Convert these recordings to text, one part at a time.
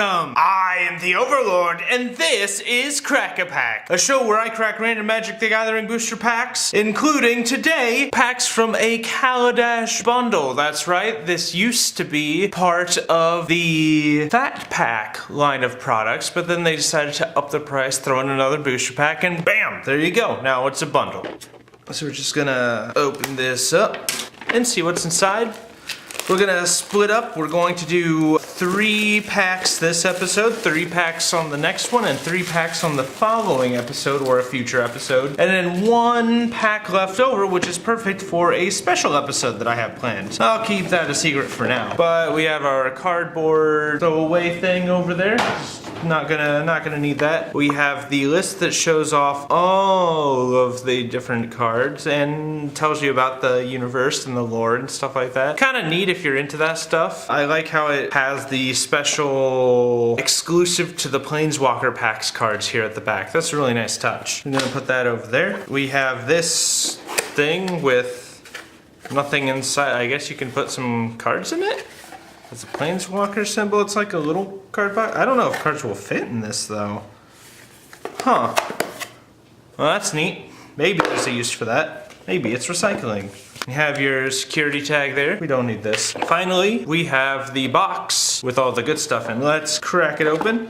Welcome! I am the Overlord, and this is Crack-a-Pack, a show where I crack random Magic the Gathering booster packs, including today, packs from a Kaladesh bundle. That's right, this used to be part of the Fat Pack line of products, but then they decided to up the price, throw in another booster pack, and bam, there you go. Now it's a bundle. So we're just gonna open this up and see what's inside. We're gonna split up. We're going to do 3 packs this episode, 3 packs on the next one, and 3 packs on the following episode or a future episode. And then 1 pack left over, which is perfect for a special episode that I have planned. I'll keep that a secret for now. But we have our cardboard throwaway thing over there. Not gonna need that. We have the list that shows off all of the different cards and tells you about the universe and the lore and stuff like that. Kind of neat if you're into that stuff. I like how it has the special exclusive to the Planeswalker packs cards here at the back. That's a really nice touch. I'm gonna put that over there. We have this thing with nothing inside. I guess you can put some cards in it. It's a Planeswalker symbol. It's like a little card box. I don't know if cards will fit in this though. Huh. Well, that's neat. Maybe there's a use for that. Maybe it's recycling. You have your security tag there. We don't need this. Finally, we have the box with all the good stuff in. Let's crack it open.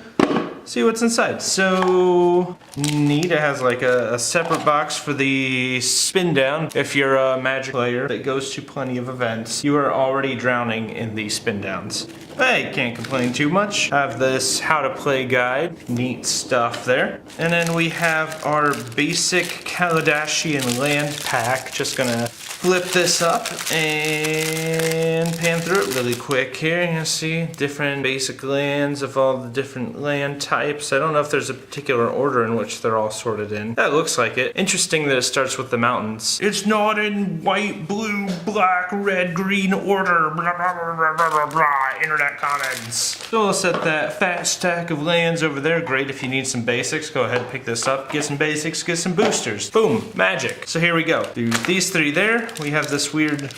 See what's inside. So neat. It has like a separate box for the spin down. If you're a Magic player that goes to plenty of events, you are already drowning in the spin downs. Hey, can't complain too much. Have this how to play guide. Neat stuff there. And then we have our basic Kaladashian land pack. Just gonna flip this up and pan through it really quick here. You see different basic lands of all the different land types. I don't know if there's a particular order in which they're all sorted in. That looks like it. Interesting that it starts with the mountains. It's not in white, blue, black, red, green order. Blah, blah, blah, blah, blah, blah. Internet comments. So we'll set that fat stack of lands over there. Great if you need some basics. Go ahead and pick this up. Get some basics, get some boosters. Boom, magic. So here we go. Do these 3 there. We have this weird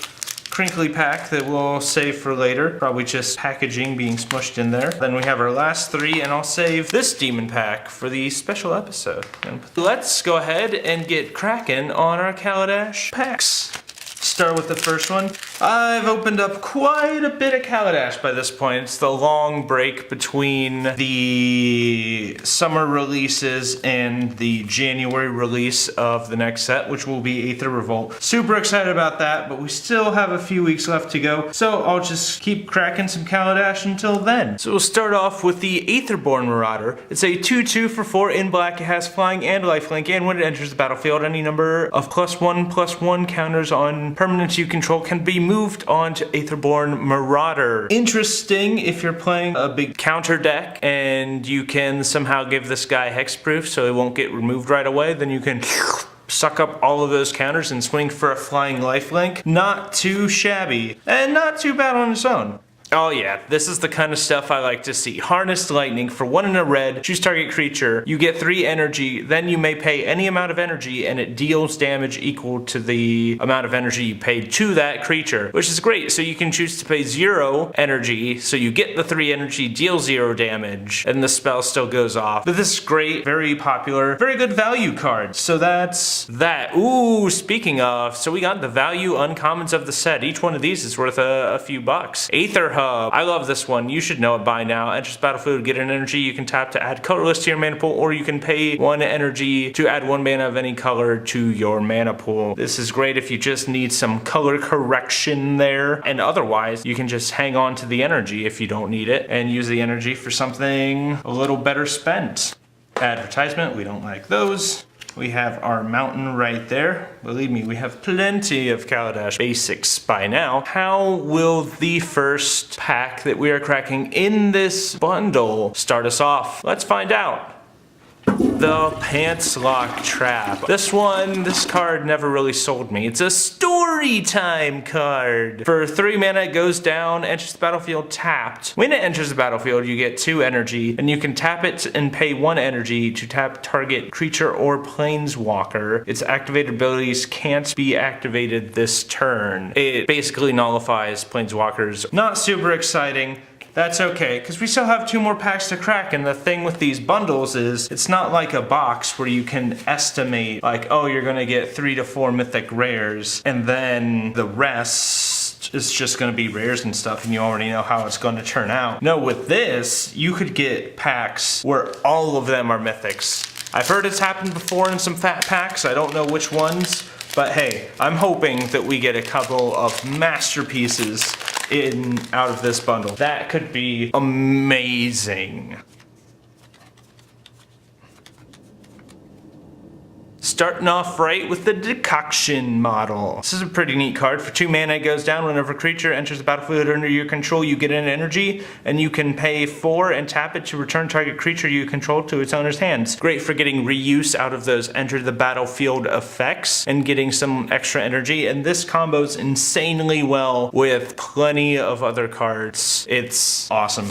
crinkly pack that we'll save for later. Probably just packaging being smushed in there. Then we have our last 3, and I'll save this demon pack for the special episode. Let's go ahead and get cracking on our Kaladesh packs. Start with the first one. I've opened up quite a bit of Kaladesh by this point. It's the long break between the summer releases and the January release of the next set, which will be Aether Revolt. Super excited about that, but we still have a few weeks left to go, so I'll just keep cracking some Kaladesh until then. So we'll start off with the Aetherborn Marauder. It's a 2/2 for 4 in black. It has flying and lifelink, and when it enters the battlefield, any number of +1/+1 counters on permanents you control can be moved on to Aetherborn Marauder. Interesting if you're playing a big counter deck and you can somehow give this guy hexproof so it won't get removed right away, then you can suck up all of those counters and swing for a flying lifelink. Not too shabby, and not too bad on its own. Oh yeah, this is the kind of stuff I like to see. Harnessed Lightning for 1 in a red, choose target creature, you get 3 energy, then you may pay any amount of energy and it deals damage equal to the amount of energy you paid to that creature, which is great. So you can choose to pay 0 energy, so you get the 3 energy, deal 0 damage, and the spell still goes off. But this is great, very popular, very good value card. So that's that. Ooh, speaking of, so we got the value uncommons of the set. Each one of these is worth a few bucks. Aether Hub. I love this one. You should know it by now. Enters battlefield, get an energy you can tap to add colorless to your mana pool, or you can pay 1 energy to add 1 mana of any color to your mana pool. This is great if you just need some color correction there, and otherwise you can just hang on to the energy if you don't need it and use the energy for something a little better spent. Advertisement, we don't like those. We have our mountain right there. Believe me, we have plenty of Kaladesh basics by now. How will the first pack that we are cracking in this bundle start us off? Let's find out. The Pants Lock Trap. This card never really sold me. It's a story time card. For 3 mana, it goes down, enters the battlefield tapped. When it enters the battlefield, you get 2 energy, and you can tap it and pay 1 energy to tap target creature or planeswalker. Its activated abilities can't be activated this turn. It basically nullifies planeswalkers. Not super exciting. That's okay, because we still have 2 more packs to crack, and the thing with these bundles is it's not like a box where you can estimate, like, oh, you're gonna get 3 to 4 mythic rares, and then the rest is just gonna be rares and stuff, and you already know how it's gonna turn out. No, with this, you could get packs where all of them are mythics. I've heard it's happened before in some fat packs, I don't know which ones, but hey, I'm hoping that we get a couple of masterpieces out of this bundle. That could be amazing. Starting off right with the Decoction model. This is a pretty neat card. For 2 mana, it goes down. Whenever a creature enters the battlefield under your control, you get an energy, and you can pay 4 and tap it to return target creature you control to its owner's hands. Great for getting reuse out of those enter the battlefield effects and getting some extra energy, and this combos insanely well with plenty of other cards. It's awesome.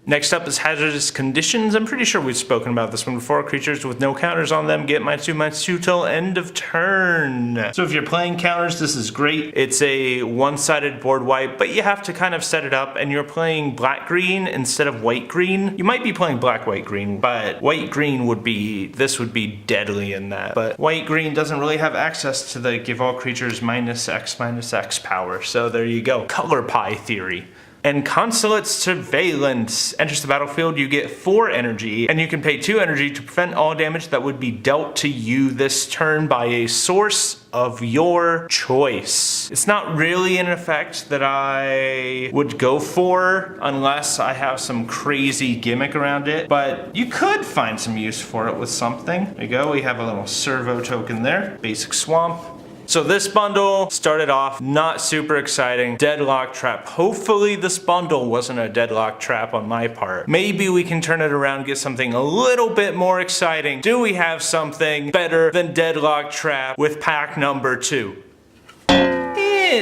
Next up is Hazardous Conditions. I'm pretty sure we've spoken about this one before. Creatures with no counters on them get -2/2 till end of turn. So if you're playing counters, this is great. It's a one-sided board wipe, but you have to kind of set it up, and you're playing black-green instead of white-green. You might be playing black-white-green, but white-green would be, this would be deadly in that. But white-green doesn't really have access to the give all creatures -X/-X power. So there you go. Color pie theory. And Consulate Surveillance. Enters the battlefield, you get 4 energy, and you can pay 2 energy to prevent all damage that would be dealt to you this turn by a source of your choice. It's not really an effect that I would go for unless I have some crazy gimmick around it, but you could find some use for it with something. There you go, we have a little servo token there. Basic Swamp. So this bundle started off not super exciting. Deadlock Trap. Hopefully this bundle wasn't a deadlock trap on my part. Maybe we can turn it around and get something a little bit more exciting. Do we have something better than Deadlock Trap with pack number 2?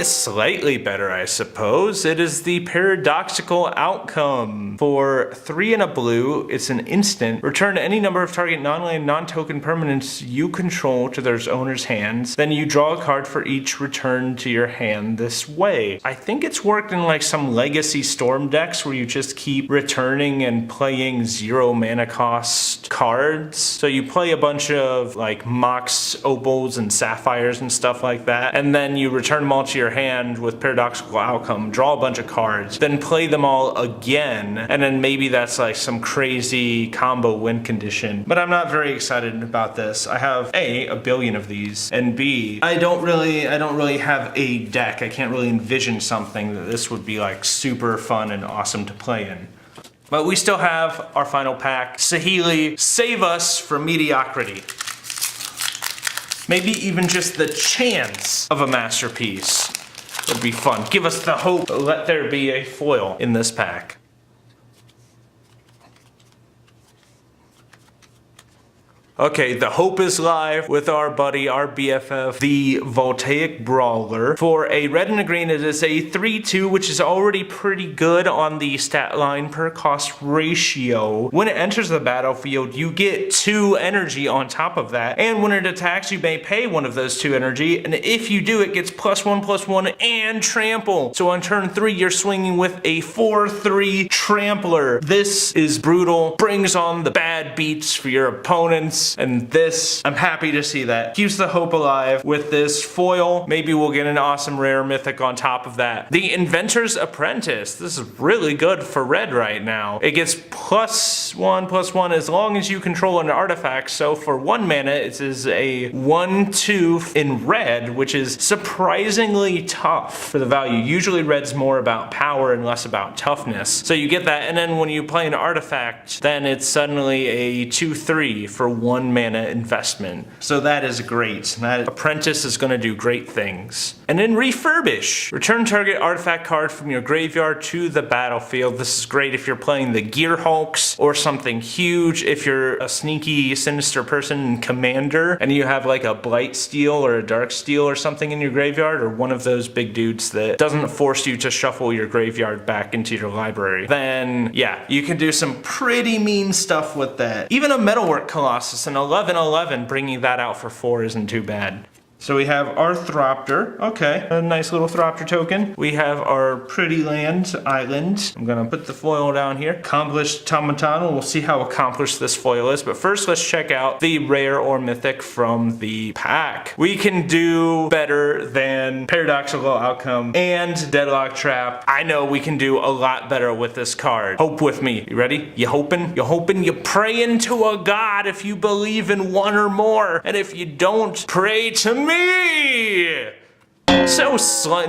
Slightly better, I suppose. It is the Paradoxical Outcome. For 3 and a blue, it's an instant. Return any number of target non-land, non-token permanents you control to their owner's hands. Then you draw a card for each return to your hand this way. I think it's worked in like some Legacy Storm decks where you just keep returning and playing 0 mana cost cards. So you play a bunch of like Mox, Opals, and Sapphires and stuff like that, and then you return them all to your hand with Paradoxical Outcome, draw a bunch of cards, then play them all again, and then maybe that's like some crazy combo win condition. But I'm not very excited about this. I have A billion of these, and B, I don't really have a deck. I can't really envision something that this would be like super fun and awesome to play in. But we still have our final pack. Saheeli, save us from mediocrity. Maybe even just the chance of a masterpiece would be fun. Give us the hope. Let there be a foil in this pack. Okay, the hope is live with our buddy, our BFF, the Voltaic Brawler. For a red and a green, it is a 3/2, which is already pretty good on the stat line per cost ratio. When it enters the battlefield, you get 2 energy on top of that, and when it attacks, you may pay 1 of those 2 energy, and if you do, it gets +1/+1 and trample. So on turn 3, you're swinging with a 4/3 trampler. This is brutal, brings on the bad beats for your opponents. And this, I'm happy to see that. Keeps the hope alive with this foil. Maybe we'll get an awesome rare mythic on top of that. The Inventor's Apprentice. This is really good for red right now. It gets +1/+1 as long as you control an artifact. So for 1 mana, it is a 1/2 in red, which is surprisingly tough for the value. Usually red's more about power and less about toughness. So you get that, and then when you play an artifact, then it's suddenly a 2/3 for 1 mana investment. So that is great. That Apprentice is going to do great things. And then Refurbish. Return target artifact card from your graveyard to the battlefield. This is great if you're playing the Gear Hulks or something huge. If you're a sneaky, sinister person in Commander and you have like a Blight Steel or a Dark Steel or something in your graveyard, or one of those big dudes that doesn't force you to shuffle your graveyard back into your library, then yeah, you can do some pretty mean stuff with that. Even a Metalwork Colossus, an 11/11, bringing that out for 4 isn't too bad. So we have our Thropter. Okay, a nice little Thropter token. We have our Pretty Land Island. I'm gonna put the foil down here. Accomplished Automaton. We'll see how accomplished this foil is. But first, let's check out the rare or mythic from the pack. We can do better than Paradoxical Outcome and Deadlock Trap. I know we can do a lot better with this card. Hope with me. You ready? You hoping? You hoping? You praying to a god if you believe in one or more. And if you don't, pray to me! So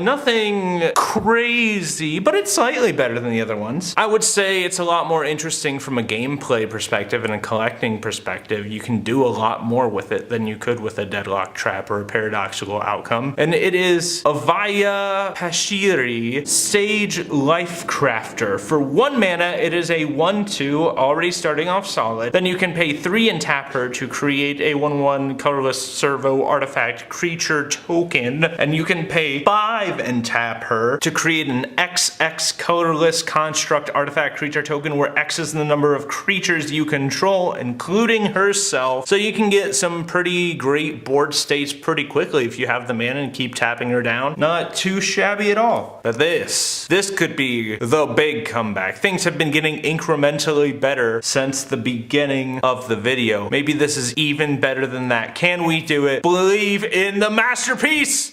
nothing crazy, but it's slightly better than the other ones. I would say it's a lot more interesting from a gameplay perspective and a collecting perspective. You can do a lot more with it than you could with a Deadlock Trap or a Paradoxical Outcome. And it is Avaya Pashiri Sage Life Crafter. For 1 mana, it is a 1/2, already starting off solid. Then you can pay 3 and tap her to create a 1/1 colorless servo artifact creature token, and you can pay 5 and tap her to create an XX colorless construct artifact creature token where X is the number of creatures you control, including herself. So you can get some pretty great board states pretty quickly if you have the mana and keep tapping her down. Not too shabby at all. But this could be the big comeback. Things have been getting incrementally better since the beginning of the video. Maybe this is even better than that. Can we do it? Believe in the masterpiece!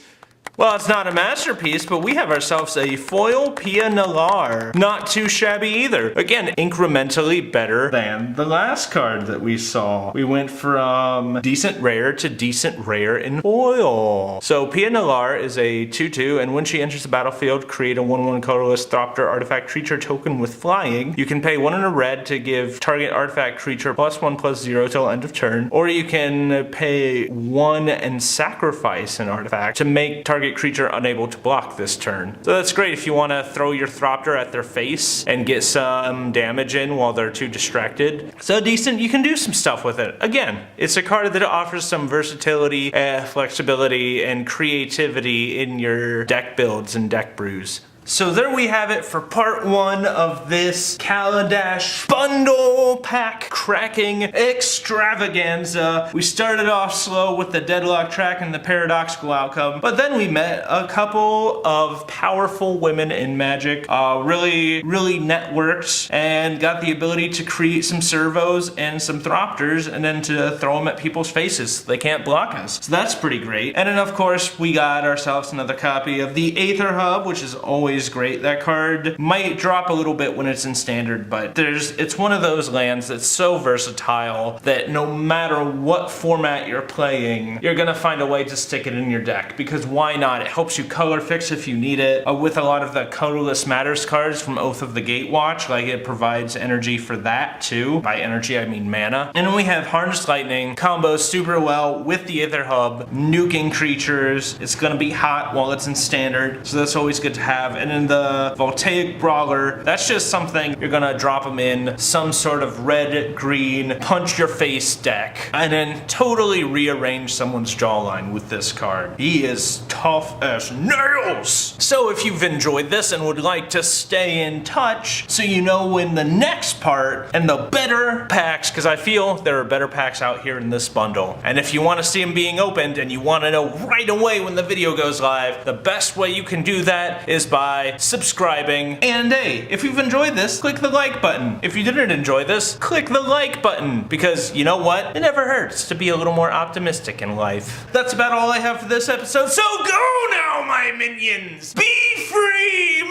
Well, it's not a masterpiece, but we have ourselves a foil Pia Nalar. Not too shabby either. Again, incrementally better than the last card that we saw. We went from decent rare to decent rare in foil. So Pia Nalar is a 2/2, and when she enters the battlefield, create a 1/1 colorless Thropter artifact creature token with flying. You can pay 1 and a red to give target artifact creature +1/+0 till end of turn, or you can pay 1 and sacrifice an artifact to make target creature unable to block this turn. So that's great if you want to throw your Thropter at their face and get some damage in while they're too distracted. So decent, you can do some stuff with it. Again, it's a card that offers some versatility, flexibility, and creativity in your deck builds and deck brews. So there we have it for part 1 of this Kaladesh bundle pack cracking extravaganza. We started off slow with the Deadlock Track and the Paradoxical Outcome, but then we met a couple of powerful women in Magic, really networked, and got the ability to create some servos and some Thropters, and then to throw them at people's faces. They can't block us. So that's pretty great. And then of course we got ourselves another copy of the Aether Hub, which is always great. That card might drop a little bit when it's in standard, but it's one of those lands that's so versatile that no matter what format you're playing, you're gonna find a way to stick it in your deck, because why not? It helps you color fix if you need it. With a lot of the colorless matters cards from Oath of the Gatewatch, like it provides energy for that too. By energy I mean mana. And then we have Harnessed Lightning, combos super well with the Aether Hub, nuking creatures. It's gonna be hot while it's in standard, so that's always good to have. And then the Voltaic Brawler, that's just something you're gonna drop them in some sort of red, green, punch your face deck, and then totally rearrange someone's jawline with this card. He is tough as nails! So if you've enjoyed this and would like to stay in touch so you know when the next part and the better packs, because I feel there are better packs out here in this bundle, and if you want to see them being opened and you want to know right away when the video goes live, the best way you can do that is by subscribing. And hey, if you've enjoyed this, click the like button. If you didn't enjoy this, click the like button, because you know what? It never hurts to be a little more optimistic in life. That's about all I have for this episode, so go now, my minions! Be free!